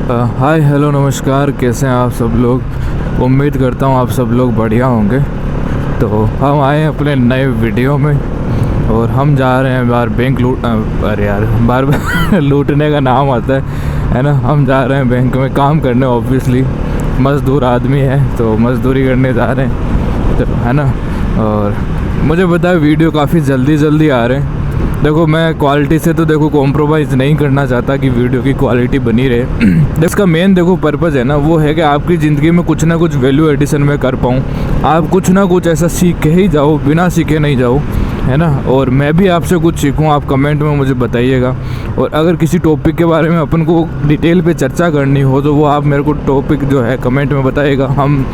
Hi hello नमस्कार, कैसे हैं आप सब लोग। उम्मीद करता हूँ आप सब लोग बढ़िया होंगे। तो हम आए हैं अपने नए वीडियो में और हम जा रहे हैं बाहर बैंक अरे यार बार लूटने का नाम आता है ना। हम जा रहे हैं बैंक में काम करने, ऑब्वियसली मज़दूर आदमी है तो मज़दूरी करने जा रहे हैं तो है ना। और मुझे पता है वीडियो काफ़ी जल्दी आ रहे हैं। देखो मैं क्वालिटी से तो देखो कॉम्प्रोमाइज़ नहीं करना चाहता कि वीडियो की क्वालिटी बनी रहे। इसका मेन देखो पर्पज़ है ना, वो है कि आपकी ज़िंदगी में कुछ ना कुछ वैल्यू एडिशन में कर पाऊँ। आप कुछ ना कुछ ऐसा सीख के ही जाओ, बिना सीखे नहीं जाओ, है ना। और मैं भी आपसे कुछ सीखूँ, आप कमेंट में मुझे बताइएगा। और अगर किसी टॉपिक के बारे में अपन को डिटेल पे चर्चा करनी हो तो वो आप मेरे को टॉपिक जो है कमेंट में बताइएगा। हम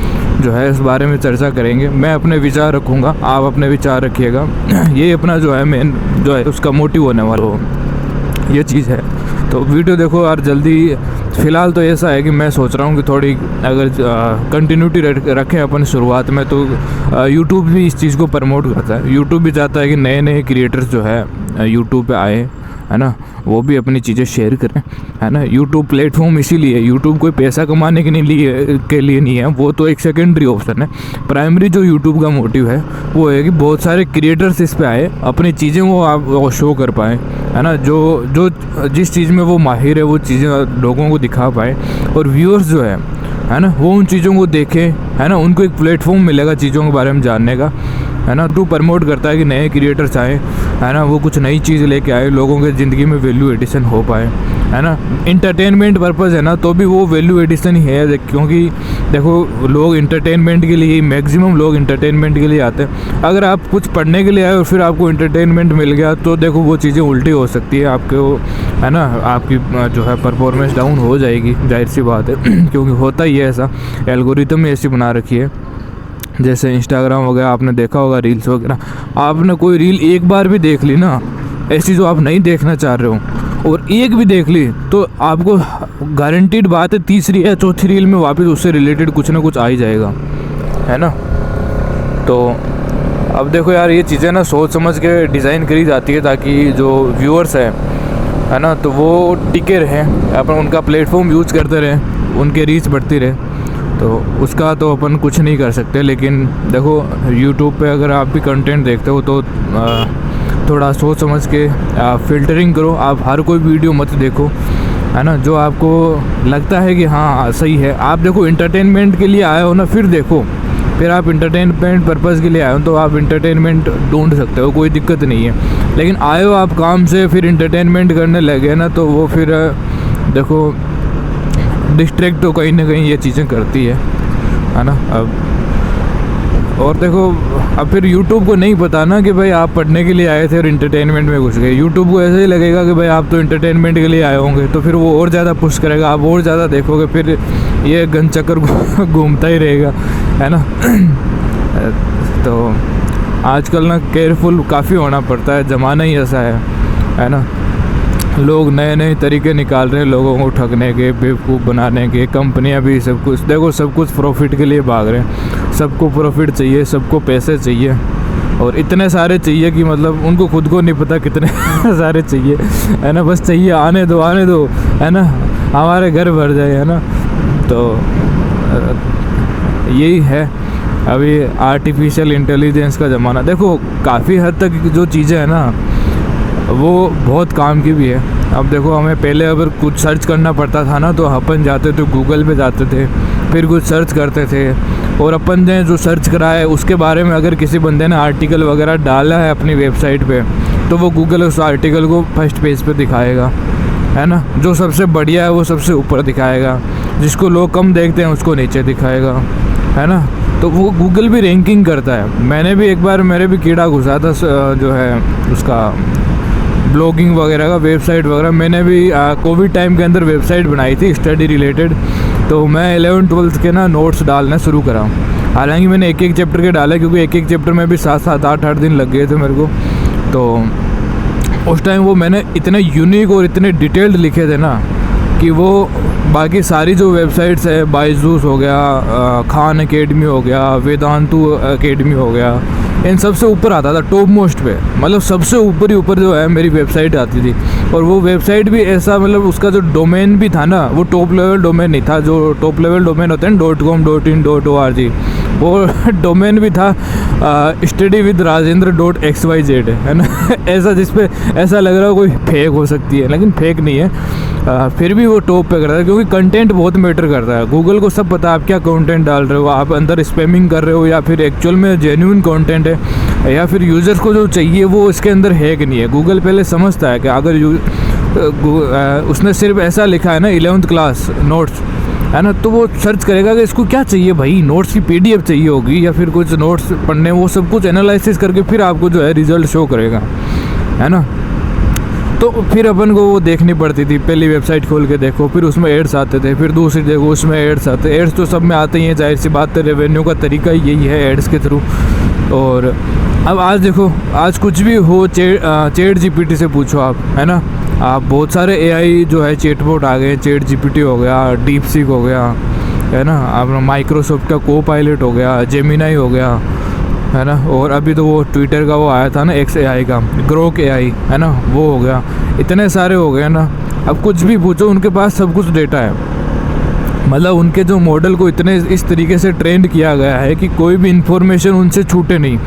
जो है इस बारे में चर्चा करेंगे। मैं अपने विचार रखूँगा, आप अपने विचार रखिएगा। ये अपना जो है मेन जो है उसका मोटिव होने वाला हो, ये चीज़ है। तो वीडियो देखो यार जल्दी। फ़िलहाल तो ऐसा है कि मैं सोच रहा हूँ कि थोड़ी अगर कंटिन्यूटी रखें अपन शुरुआत में, तो यूट्यूब भी इस चीज़ को प्रमोट करता है। यूट्यूब भी चाहता है कि नए नए क्रिएटर्स जो है यूट्यूब पे आए, है ना, वो भी अपनी चीज़ें शेयर करें, है ना। यूट्यूब प्लेटफॉर्म इसीलिए, यूट्यूब कोई पैसा कमाने के लिए नहीं है, वो तो एक सेकेंडरी ऑप्शन है। प्राइमरी जो यूट्यूब का मोटिव है वो है कि बहुत सारे क्रिएटर्स इस पे आए, अपनी चीज़ें वो शो कर पाएँ, है ना। जो जिस चीज़ में वो माहिर है वो चीज़ें लोगों को दिखा पाए, और व्यूअर्स जो है ना, वो उन चीज़ों को देखें, है ना। उनको एक प्लेटफॉर्म मिलेगा चीज़ों के बारे में जानने का, है ना। तो प्रमोट करता है कि नए क्रिएटर्स आए, है ना, वो कुछ नई चीज़ लेके आए, लोगों के ज़िंदगी में वैल्यू एडिशन हो पाए, है ना। इंटरटेनमेंट पर्पज़ है ना, तो भी वो वैल्यू एडिशन ही है। क्योंकि देखो लोग इंटरटेनमेंट के लिए, मैक्सिमम लोग इंटरटेनमेंट के लिए आते हैं। अगर आप कुछ पढ़ने के लिए आए और फिर आपको इंटरटेनमेंट मिल गया तो देखो वो चीज़ें उल्टी हो सकती है आपको, है ना। आपकी जो है परफॉर्मेंस डाउन हो जाएगी, जाहिर सी बात है। क्योंकि होता ही है ऐसा, एल्गोरिथम ऐसी बना रखी है। जैसे इंस्टाग्राम वगैरह आपने देखा होगा, रील्स वगैरह, आपने कोई रील एक बार भी देख ली ना, ऐसी जो आप नहीं देखना चाह रहे हो, और एक भी देख ली तो आपको गारंटीड बात है तीसरी या चौथी रील में वापस उससे रिलेटेड कुछ ना कुछ आ ही जाएगा, है ना। तो अब देखो यार ये चीज़ें ना सोच समझ के डिज़ाइन करी जाती है ताकि जो व्यूअर्स है ना, तो वो टिके रहें, अपन उनका प्लेटफॉर्म यूज़ करते रहें, उनके रीच बढ़ती रहे। तो उसका तो अपन कुछ नहीं कर सकते। लेकिन देखो यूट्यूब पे अगर आप भी कंटेंट देखते हो तो थोड़ा सोच समझ के फ़िल्टरिंग करो। आप हर कोई वीडियो मत देखो, है ना। जो आपको लगता है कि हाँ सही है, आप देखो इंटरटेनमेंट के लिए आए हो ना, फिर देखो, फिर आप इंटरटेनमेंट पर्पज़ के लिए आए हो तो आप इंटरटेनमेंट ढूंढ सकते हो, कोई दिक्कत नहीं है। लेकिन आए हो आप काम से, फिर इंटरटेनमेंट करने लगे ना, तो वो फिर देखो डिस्ट्रैक्ट तो कहीं ना कहीं ये चीज़ें करती है ना। अब और देखो अब फिर यूट्यूब को नहीं पता ना कि भाई आप पढ़ने के लिए आए थे और इंटरटेनमेंट में घुस गए। यूट्यूब को ऐसे ही लगेगा कि भाई आप तो इंटरटेनमेंट के लिए आए होंगे, तो फिर वो और ज़्यादा पुश करेगा, आप और ज़्यादा देखोगे, फिर ये गन चक्कर घूमता ही रहेगा, है ना। तो आजकल ना केयरफुल काफ़ी होना पड़ता है, ज़माना ही ऐसा है ना। लोग नए नए तरीके निकाल रहे हैं लोगों को ठगने के, बेवकूफ़ बनाने के। कंपनियां भी सब कुछ देखो, सब कुछ प्रॉफिट के लिए भाग रहे हैं। सबको प्रॉफिट चाहिए, सबको पैसे चाहिए, और इतने सारे चाहिए कि मतलब उनको खुद को नहीं पता कितने सारे चाहिए, है ना। बस चाहिए, आने दो, है ना, हमारे घर भर जाए, है ना। तो यही है अभी आर्टिफिशियल इंटेलिजेंस का ज़माना। देखो काफ़ी हद तक जो चीज़ें हैं ना वो बहुत काम की भी है। अब देखो हमें पहले अगर कुछ सर्च करना पड़ता था ना, तो अपन जाते थे गूगल पे जाते थे, फिर कुछ सर्च करते थे, और अपन ने जो सर्च करा है उसके बारे में अगर किसी बंदे ने आर्टिकल वगैरह डाला है अपनी वेबसाइट पे, तो वो गूगल उस आर्टिकल को फर्स्ट पेज पे दिखाएगा, है ना। जो सबसे बढ़िया है वो सबसे ऊपर दिखाएगा, जिसको लोग कम देखते हैं उसको नीचे दिखाएगा, है ना। तो वो गूगल भी रैंकिंग करता है। मैंने भी एक बार, मेरे भी कीड़ा घुसा था जो है उसका ब्लॉगिंग वगैरह का, वेबसाइट वगैरह। मैंने भी कोविड टाइम के अंदर वेबसाइट बनाई थी स्टडी रिलेटेड। तो मैं 11th-12th के ना नोट्स डालना शुरू करा। हालांकि मैंने एक एक चैप्टर के डाले, क्योंकि एक एक चैप्टर में भी 7-7 8-8 दिन लग गए थे मेरे को। तो उस टाइम वो मैंने इतने यूनिक और इतने डिटेल्ड लिखे थे ना कि वो बाकी सारी जो वेबसाइट्स है, बायजूस हो गया, खान एकेडमी हो गया, वेदांतु एकेडमी हो गया, इन सबसे ऊपर आता था, टॉप मोस्ट पे, मतलब सबसे ऊपर ही ऊपर जो है मेरी वेबसाइट आती थी। और वो वेबसाइट भी ऐसा, मतलब उसका जो डोमेन भी था ना, वो टॉप लेवल डोमेन नहीं था। जो टॉप लेवल डोमेन होते हैं .com .in .org, वो डोमेन भी था studyWithRajendra.xyz, है ना ऐसा, जिसपे ऐसा लग रहा है कोई फेक हो सकती है, लेकिन फेक नहीं है। फिर भी वो टॉप पे करता है, क्योंकि कंटेंट बहुत मैटर करता है। गूगल को सब पता है आप क्या कंटेंट डाल रहे हो, आप अंदर स्पैमिंग कर रहे हो या फिर एक्चुअल में जेन्युइन कंटेंट है, या फिर यूज़र्स को जो चाहिए वो इसके अंदर है कि नहीं है। गूगल पहले समझता है कि अगर उसने सिर्फ ऐसा लिखा है ना 11th क्लास नोट्स, है ना, तो वो सर्च करेगा कि इसको क्या चाहिए भाई, नोट्स की PDF चाहिए होगी या फिर कुछ नोट्स पढ़ने, वो सब कुछ एनालिसिस करके फिर आपको जो है रिजल्ट शो करेगा, है ना। तो फिर अपन को वो देखनी पड़ती थी, पहली वेबसाइट खोल के देखो, फिर उसमें एड्स आते थे, फिर दूसरी देखो उसमें एड्स आते। एड्स तो सब में आते ही हैं, जाहिर सी बात है, रेवेन्यू का तरीका यही है एड्स के थ्रू। और अब आज देखो, आज कुछ भी हो चैट GPT से पूछो आप, है ना। आप बहुत सारे AI जो है चैटबॉट आ गए, चैट GPT हो गया, DeepSeek हो गया, है ना, अपना माइक्रोसॉफ्ट का Copilot हो गया, जेमिनाई हो गया, है ना। और अभी तो वो ट्विटर का वो आया था ना XAI का, ग्रोक AI, है ना, वो हो गया। इतने सारे हो गए ना, अब कुछ भी पूछो उनके पास सब कुछ डेटा है। मतलब उनके जो मॉडल को इतने इस तरीके से ट्रेंड किया गया है कि कोई भी इंफॉर्मेशन उनसे छूटे नहीं।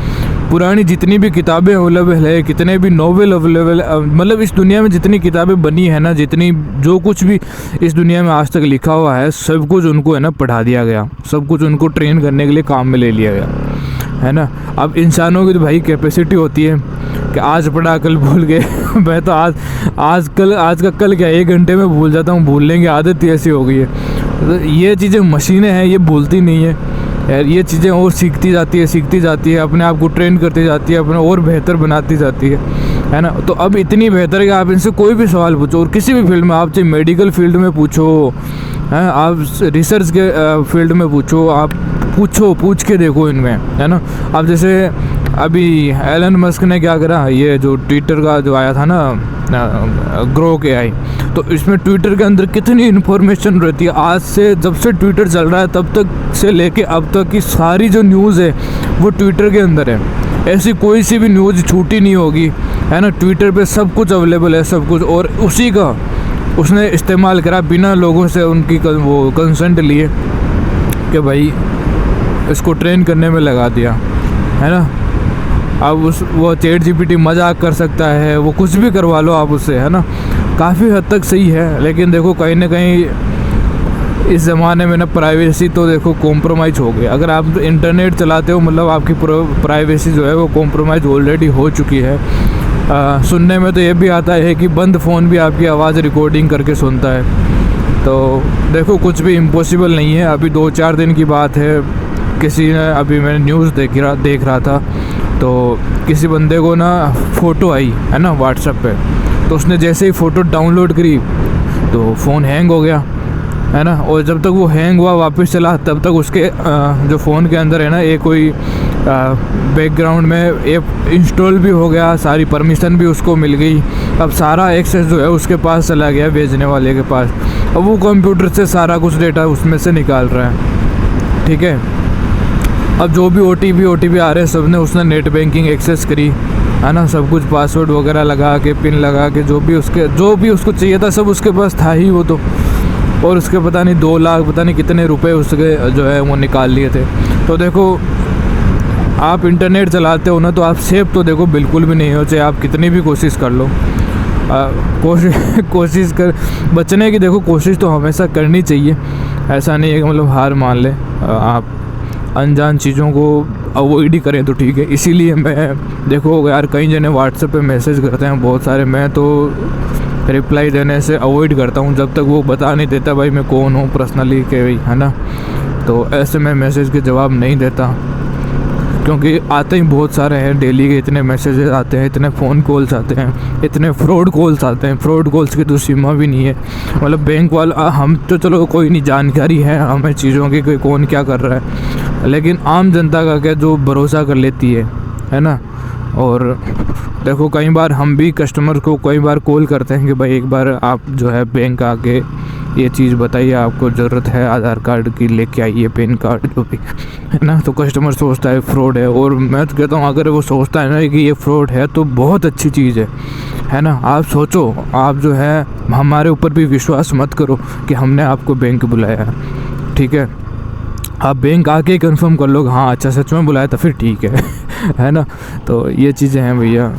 पुरानी जितनी भी किताबें अवेलेबल है, कितने भी नॉवेल अवेलेबल, मतलब इस दुनिया में जितनी किताबें बनी है ना, जितनी जो कुछ भी इस दुनिया में आज तक लिखा हुआ है, सब कुछ उनको है ना पढ़ा दिया गया, सब कुछ उनको ट्रेन करने के लिए काम में ले लिया गया, है ना। अब इंसानों की तो भाई कैपेसिटी होती है कि आज पढ़ा कल भूल गए मैं तो आज का कल क्या 1 घंटे में भूल जाता हूँ, भूलने की आदत ही ऐसी हो गई है। तो ये चीज़ें मशीनें हैं, ये भूलती नहीं है यार, ये चीज़ें और सीखती जाती है, अपने आप को ट्रेन करती जाती है, अपने और बेहतर बनाती जाती है ना। तो अब इतनी बेहतर है कि आप इनसे कोई भी सवाल पूछो, और किसी भी फील्ड में, आप चाहे मेडिकल फील्ड में पूछो, हैं, आप रिसर्च के फील्ड में पूछो, आप पूछ के देखो इनमें, है ना। अब जैसे अभी एलन मस्क ने क्या करा, ये जो ट्विटर का जो आया था ना ग्रोक AI, तो इसमें ट्विटर के अंदर कितनी इन्फॉर्मेशन रहती है। आज से जब से ट्विटर चल रहा है तब तक से लेके अब तक की सारी जो न्यूज़ है वो ट्विटर के अंदर है। ऐसी कोई सी भी न्यूज़ छूटी नहीं होगी, है ना। ट्विटर पे सब कुछ अवेलेबल है, सब कुछ, और उसी का उसने इस्तेमाल करा बिना लोगों से उनकी वो कंसेंट लिए कि भाई इसको ट्रेन करने में लगा दिया, है ना। अब वो चैट GPT मजाक कर सकता है, वो कुछ भी करवा लो आप उससे, है ना। काफ़ी हद तक सही है, लेकिन देखो कहीं ना कहीं इस ज़माने में ना प्राइवेसी तो देखो कॉम्प्रोमाइज़ हो गई। अगर आप इंटरनेट चलाते हो, मतलब आपकी प्राइवेसी जो है वो कॉम्प्रोमाइज़ ऑलरेडी हो चुकी है। सुनने में तो ये भी आता है कि बंद फ़ोन भी आपकी आवाज़ रिकॉर्डिंग करके सुनता है। तो देखो कुछ भी इम्पॉसिबल नहीं है। अभी 2-4 दिन की बात है, किसी ने, अभी मैंने न्यूज़ देख रहा था, तो किसी बंदे को ना फ़ोटो आई, है ना, व्हाट्सएप पे, तो उसने जैसे ही फ़ोटो डाउनलोड करी तो फ़ोन हैंग हो गया, है ना। और जब तक वो हैंग हुआ वापस चला, तब तक उसके जो फ़ोन के अंदर है ना, एक कोई बैकग्राउंड में ऐप इंस्टॉल भी हो गया, सारी परमिशन भी उसको मिल गई। अब सारा एक्सेस जो है उसके पास चला गया, भेजने वाले के पास। अब वो कंप्यूटर से सारा कुछ डेटा उसमें से निकाल रहा है, ठीक है। अब जो भी OTP आ रहे हैं सब ने, उसने नेट बैंकिंग एक्सेस करी, है ना, सब कुछ पासवर्ड वगैरह लगा के, पिन लगा के, जो भी उसको चाहिए था सब उसके पास था ही वो तो। और उसके पता नहीं 2 लाख पता नहीं कितने रुपए उसके जो है वो निकाल लिए थे। तो देखो आप इंटरनेट चलाते हो ना, तो आप सेफ तो देखो बिल्कुल भी नहीं हो, चाहे आप कितनी भी कोशिश कर लो। कोशिश कर बचने की, देखो कोशिश तो हमेशा करनी चाहिए। ऐसा नहीं है कि मतलब हार मान ले, आप अनजान चीज़ों को अवॉइड ही करें तो ठीक है। इसीलिए मैं देखो यार, कई जने व्हाट्सएप पे मैसेज करते हैं बहुत सारे, मैं तो रिप्लाई देने से अवॉइड करता हूँ जब तक वो बता नहीं देता भाई मैं कौन हूँ पर्सनली के, है ना। तो ऐसे मैं मैसेज के जवाब नहीं देता, क्योंकि आते ही बहुत सारे हैं, डेली के इतने मैसेजेस आते हैं, इतने फ़ोन कॉल्स आते हैं, इतने फ्रॉड कॉल्स आते हैं। फ्रॉड कॉल्स की तो सीमा भी नहीं है। मतलब बैंक वाला, हम तो चलो कोई नहीं, जानकारी है हमें चीज़ों की कि कौन क्या कर रहा है, लेकिन आम जनता का क्या जो भरोसा कर लेती है ना। और देखो कई बार हम भी कस्टमर को कई बार कॉल करते हैं कि भाई एक बार आप जो है बैंक आके ये चीज़ बताइए, आपको ज़रूरत है आधार कार्ड की, लेके आइए पैन कार्ड जो भी है ना। तो कस्टमर सोचता है फ्रॉड है, और मैं तो कहता हूँ अगर वो सोचता है ना कि ये फ्रॉड है तो बहुत अच्छी चीज़ है ना। आप सोचो, आप जो है हमारे ऊपर भी विश्वास मत करो कि हमने आपको बैंक बुलाया है, ठीक है। आप बैंक आके ही कंफर्म कर लो हाँ अच्छा सच में बुलाया, तो फिर ठीक है है ना। तो ये चीज़ें हैं भैया।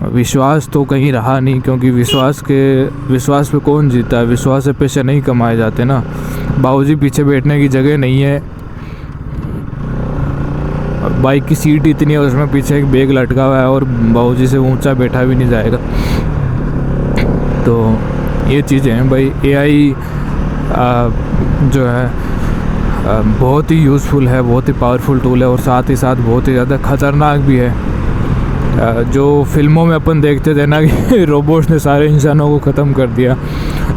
विश्वास तो कहीं रहा नहीं, क्योंकि विश्वास पे कौन जीता है, विश्वास से पैसे नहीं कमाए जाते ना। बाबूजी पीछे बैठने की जगह नहीं है, बाइक की सीट इतनी है उसमें पीछे एक बैग लटका हुआ है, और बाबूजी से ऊंचा बैठा भी नहीं जाएगा। तो ये चीज़ें हैं भाई। AI जो है बहुत ही यूज़फुल है, बहुत ही पावरफुल टूल है, और साथ ही साथ बहुत ही ज़्यादा ख़तरनाक भी है। जो फिल्मों में अपन देखते थे ना कि रोबोट्स ने सारे इंसानों को ख़त्म कर दिया,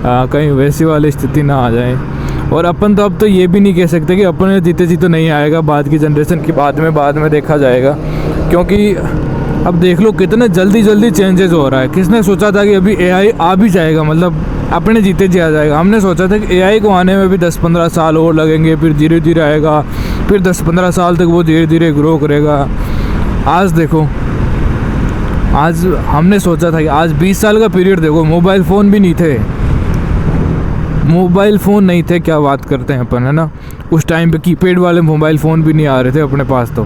कहीं वैसी वाली स्थिति ना आ जाए। और अपन तो अब तो ये भी नहीं कह सकते कि अपने जीते जी तो नहीं आएगा, बाद की जनरेशन की बाद में देखा जाएगा। क्योंकि अब देख लो कितने जल्दी चेंजेस हो रहा है। किसने सोचा था कि अभी AI आ भी जाएगा, मतलब अपने जीते जी आ जाएगा। हमने सोचा था कि AI को आने में भी 10-15 साल और लगेंगे, फिर धीरे धीरे आएगा, फिर 10-15 साल तक वो धीरे धीरे ग्रो करेगा। आज देखो, आज हमने सोचा था कि आज 20 साल का पीरियड देखो, मोबाइल फ़ोन भी नहीं थे, मोबाइल फ़ोन नहीं थे, क्या बात करते हैं अपन, है ना। उस टाइम पे कीपैड वाले मोबाइल फ़ोन भी नहीं आ रहे थे अपने पास, तो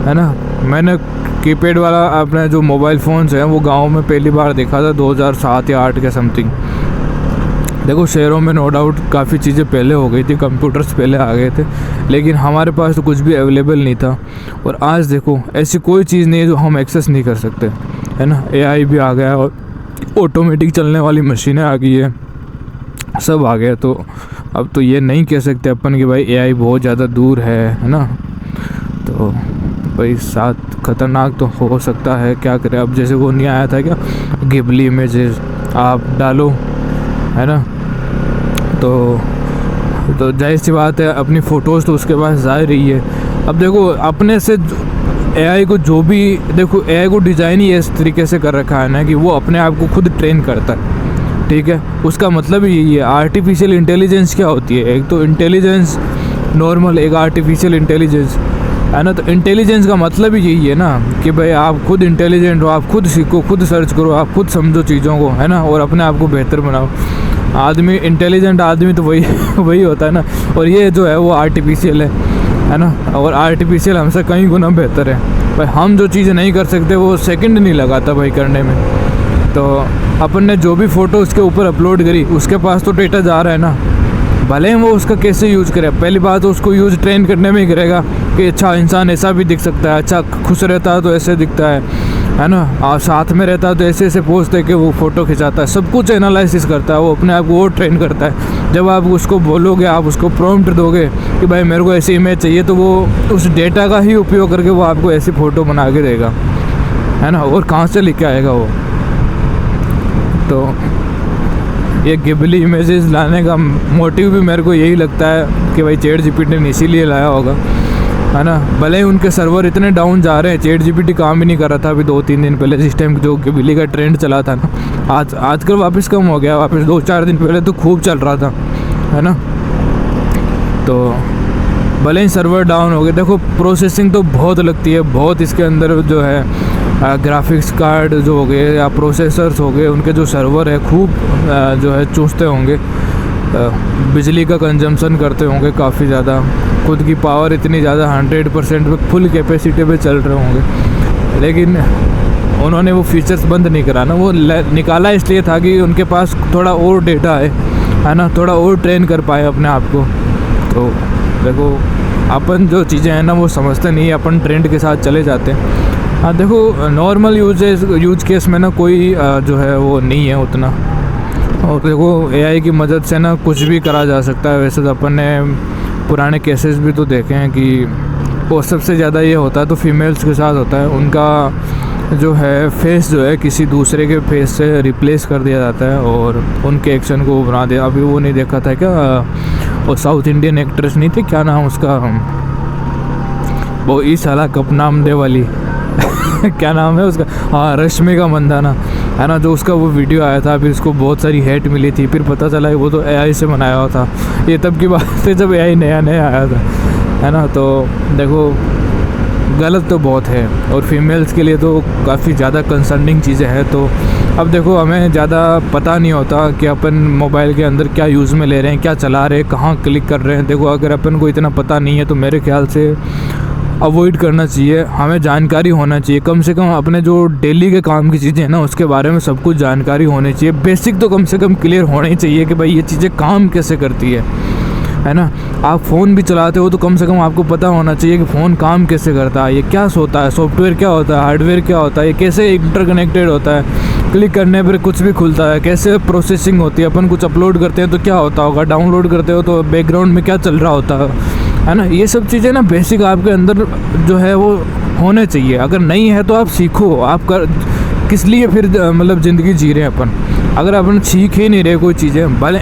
है ना। मैंने कीपैड वाला अपने जो मोबाइल फ़ोन्स हैं वो गांव में पहली बार देखा था 2007 या 2008 के समथिंग। देखो शहरों में नो डाउट काफ़ी चीज़ें पहले हो गई थी, कंप्यूटर्स पहले आ गए थे, लेकिन हमारे पास तो कुछ भी अवेलेबल नहीं था। और आज देखो ऐसी कोई चीज़ नहीं है जो हम एक्सेस नहीं कर सकते, है ना। AI भी आ गया, और ऑटोमेटिक चलने वाली मशीनें आ गई है, सब आ गया। तो अब तो ये नहीं कह सकते अपन कि भाई AI बहुत ज़्यादा दूर है ना। तो भाई साथ ख़तरनाक तो हो सकता है, क्या करें अब। जैसे वो नहीं आया था क्या, गिबली इमेजेस आप डालो, है ना, तो जाहिर सी बात है अपनी फ़ोटोज़ तो उसके पास जा रही है। अब देखो अपने से AI को जो भी, देखो AI को डिज़ाइन ही इस तरीके से कर रखा है ना कि वो अपने आप को खुद ट्रेन करता है, ठीक है। उसका मतलब ही यही है। आर्टिफिशियल इंटेलिजेंस क्या होती है, एक तो इंटेलिजेंस नॉर्मल, एक आर्टिफिशियल इंटेलिजेंस, है ना। तो इंटेलिजेंस का मतलब ही यही है ना कि भाई आप खुद इंटेलिजेंट हो, आप खुद सीखो, खुद सर्च करो, आप खुद समझो चीज़ों को, है ना, और अपने आप को बेहतर बनाओ। आदमी इंटेलिजेंट आदमी तो वही होता है ना। और ये जो है वो आर्टिफिशियल है ना, और आर्टिफिशियल हमसे कई गुना बेहतर है भाई। हम जो चीज़ें नहीं कर सकते वो सेकंड नहीं लगाता भाई करने में। तो अपन ने जो भी फ़ोटो उसके ऊपर अपलोड करी, उसके पास तो डेटा जा रहा है ना, भले ही वो उसका कैसे यूज़ करे। पहली बात तो उसको यूज़ ट्रेन करने में ही करेगा कि अच्छा इंसान ऐसा भी दिख सकता है, अच्छा खुश रहता है तो ऐसे दिखता है ना, और साथ में रहता है तो ऐसे ऐसे पोज दे के वो फ़ोटो खिंचाता है, सब कुछ एनालिसिस करता है वो, अपने आप को वो ट्रेन करता है। जब आप उसको बोलोगे, आप उसको प्रॉम्प्ट दोगे कि भाई मेरे को ऐसी इमेज चाहिए, तो वो उस डेटा का ही उपयोग करके वो आपको ऐसी फ़ोटो बना के देगा, है ना। और कहाँ से लेके आएगा वो। तो ये गिबली इमेजेस लाने का मोटिव भी मेरे को यही लगता है कि भाई ChatGPT ने इसीलिए लाया होगा, है ना। भले ही उनके सर्वर इतने डाउन जा रहे हैं, ChatGPT काम ही नहीं कर रहा था अभी 2-3 दिन पहले, जिस टाइम जो गिबली का ट्रेंड चला था ना। आजकल वापस कम हो गया, वापस 2-4 दिन पहले तो खूब चल रहा था, है ना। तो भले ही सर्वर डाउन हो गए, देखो प्रोसेसिंग तो बहुत लगती है, बहुत इसके अंदर जो है ग्राफिक्स कार्ड जो हो गए या प्रोसेसर्स हो गए, उनके जो सर्वर है खूब जो है चूसते होंगे, बिजली का कंजम्पशन करते होंगे काफ़ी ज़्यादा, खुद की पावर इतनी ज़्यादा 100% पे फुल कैपेसिटी पे चल रहे होंगे। लेकिन उन्होंने वो फीचर्स बंद नहीं करा ना, वो निकाला इसलिए था कि उनके पास थोड़ा और डेटा है ना, थोड़ा और ट्रेन कर पाए अपने आप को। तो देखो अपन जो चीज़ें हैं ना वो समझते नहीं, अपन ट्रेंड के साथ चले जाते हैं। हाँ देखो नॉर्मल यूज केस में ना कोई जो है वो नहीं है उतना, और देखो AI की मदद से ना कुछ भी करा जा सकता है। वैसे तो अपन ने पुराने केसेस भी तो देखे हैं कि वो सबसे ज़्यादा ये होता है तो फीमेल्स के साथ होता है, उनका जो है फेस जो है किसी दूसरे के फेस से रिप्लेस कर दिया जाता है और उनके एक्शन को बना दिया। अभी वो नहीं देखा था क्या, वो साउथ इंडियन एक्ट्रेस नहीं थी, क्या नाम उसका, वो इस साला कप नाम दे वाली क्या नाम है उसका, हाँ रश्मिका मंदाना। है ना। जो उसका वो वीडियो आया था, फिर इसको बहुत सारी हेट मिली थी, फिर पता चला कि वो तो AI से बनाया हुआ था। ये तब की बात है जब AI नया नया आया था, है ना। तो देखो गलत तो बहुत है, और फीमेल्स के लिए तो काफ़ी ज़्यादा कंसर्निंग चीज़ें हैं। तो अब देखो हमें ज़्यादा पता नहीं होता कि अपन मोबाइल के अंदर क्या यूज़ में ले रहे हैं, क्या चला रहे हैं, कहाँ क्लिक कर रहे हैं। देखो अगर अपन को इतना पता नहीं है तो मेरे ख्याल से अवॉइड करना चाहिए। हमें जानकारी होना चाहिए, कम से कम अपने जो डेली के काम की चीज़ें हैं ना उसके बारे में सब कुछ जानकारी होनी चाहिए। बेसिक तो कम से कम क्लियर होना ही चाहिए कि भाई ये चीज़ें काम कैसे करती है ना। आप फ़ोन भी चलाते हो तो कम से कम आपको पता होना चाहिए कि फ़ोन काम कैसे करता है, ये क्या होता है, सॉफ्टवेयर क्या होता है, हार्डवेयर क्या होता है, ये कैसे इंटरकनेक्टेड होता है, क्लिक करने पर कुछ भी खुलता है, कैसे प्रोसेसिंग होती है, अपन कुछ अपलोड करते हैं तो क्या होता होगा, डाउनलोड करते हो तो बैकग्राउंड में क्या चल रहा होता है ना। ये सब चीज़ें ना बेसिक आपके अंदर जो है वो होने चाहिए। अगर नहीं है तो आप सीखो। आप कर किस लिए फिर मतलब ज़िंदगी जी रहे हैं अपन, अगर अपन सीख ही नहीं रहे कोई चीज़ें। भले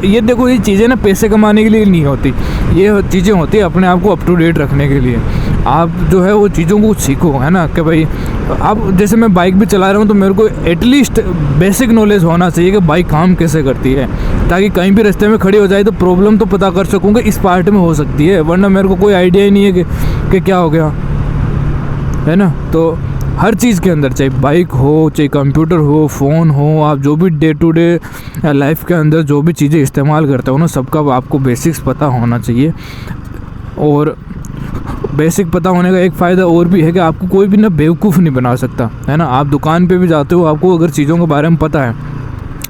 ये देखो ये चीज़ें ना पैसे कमाने के लिए नहीं होती, ये चीज़ें होती है अपने आप को अप टू डेट रखने के लिए। आप जो है वो चीज़ों को सीखो, है ना। कि भाई आप जैसे मैं बाइक भी चला रहा हूँ तो मेरे को एटलीस्ट बेसिक नॉलेज होना चाहिए कि बाइक काम कैसे करती है, ताकि कहीं भी रास्ते में खड़ी हो जाए तो प्रॉब्लम तो पता कर सकूँ कि इस पार्ट में हो सकती है, वरना मेरे को कोई आइडिया ही नहीं है कि क्या हो गया, है ना। तो हर चीज़ के अंदर, चाहे बाइक हो, चाहे कंप्यूटर हो, फ़ोन हो, आप जो भी डे टू डे लाइफ के अंदर जो भी चीज़ें इस्तेमाल करते हो ना सबका आपको बेसिक्स पता होना चाहिए। और बेसिक पता होने का एक फ़ायदा और भी है कि आपको कोई भी ना बेवकूफ़ नहीं बना सकता, है ना। आप दुकान पे भी जाते हो, आपको अगर चीज़ों के बारे में पता है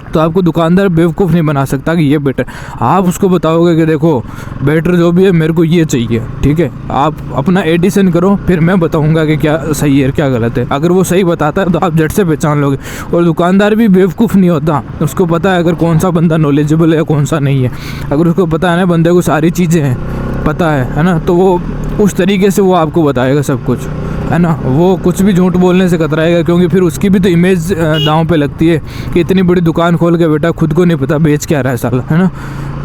तो आपको दुकानदार बेवकूफ़ नहीं बना सकता कि ये बेटर। आप उसको बताओगे कि देखो बेटर जो भी है मेरे को ये चाहिए, ठीक है, आप अपना एडिशन करो, फिर मैं बताऊंगा कि क्या सही है क्या गलत है। अगर वो सही बताता है तो आप झट से पहचान लोगे। और दुकानदार भी बेवकूफ़ नहीं होता, उसको पता है अगर कौन सा बंदा नॉलेजेबल है या कौन सा नहीं है। अगर उसको पता है ना बंदे को सारी चीज़ें हैं पता है ना, तो वो उस तरीके से वो आपको बताएगा सब कुछ, है ना। वो कुछ भी झूठ बोलने से कतराएगा, क्योंकि फिर उसकी भी तो इमेज दांव पे लगती है कि इतनी बड़ी दुकान खोल के बेटा खुद को नहीं पता बेच क्या रहा है साला, है ना।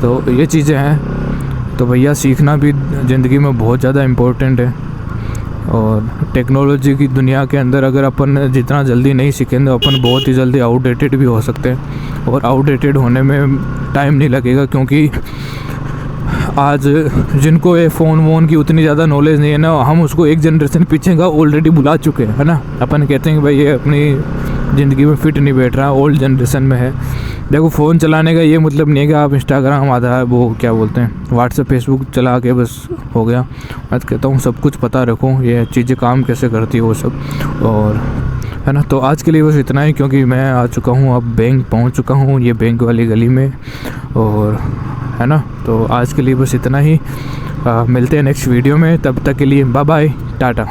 तो ये चीज़ें हैं। तो भैया सीखना भी ज़िंदगी में बहुत ज़्यादा इम्पोर्टेंट है। और टेक्नोलॉजी की दुनिया के अंदर अगर अपन जितना जल्दी नहीं सीखेंगे तो अपन बहुत ही जल्दी आउटडेटेड भी हो सकते हैं। और आउटडेटेड होने में टाइम नहीं लगेगा, क्योंकि आज जिनको ये फ़ोन वोन की उतनी ज़्यादा नॉलेज नहीं है ना, हम उसको एक जनरेशन पीछे का ऑलरेडी बुला चुके हैं, है ना। अपन कहते हैं कि भाई ये अपनी ज़िंदगी में फिट नहीं बैठ रहा, ओल्ड जनरेशन में है। देखो फ़ोन चलाने का ये मतलब नहीं है कि आप इंस्टाग्राम आता है वो क्या बोलते हैं व्हाट्सएप फेसबुक चला के बस हो गया। मैं कहता हूँ सब कुछ पता रखो, ये चीज़ें काम कैसे करती है वो सब, और है ना। तो आज के लिए बस इतना ही, क्योंकि मैं आ चुका हूँ, अब बैंक पहुँच चुका हूँ, ये बैंक वाली गली में, और है ना। तो आज के लिए बस इतना ही, मिलते हैं नेक्स्ट वीडियो में, तब तक के लिए बाय बाय टाटा।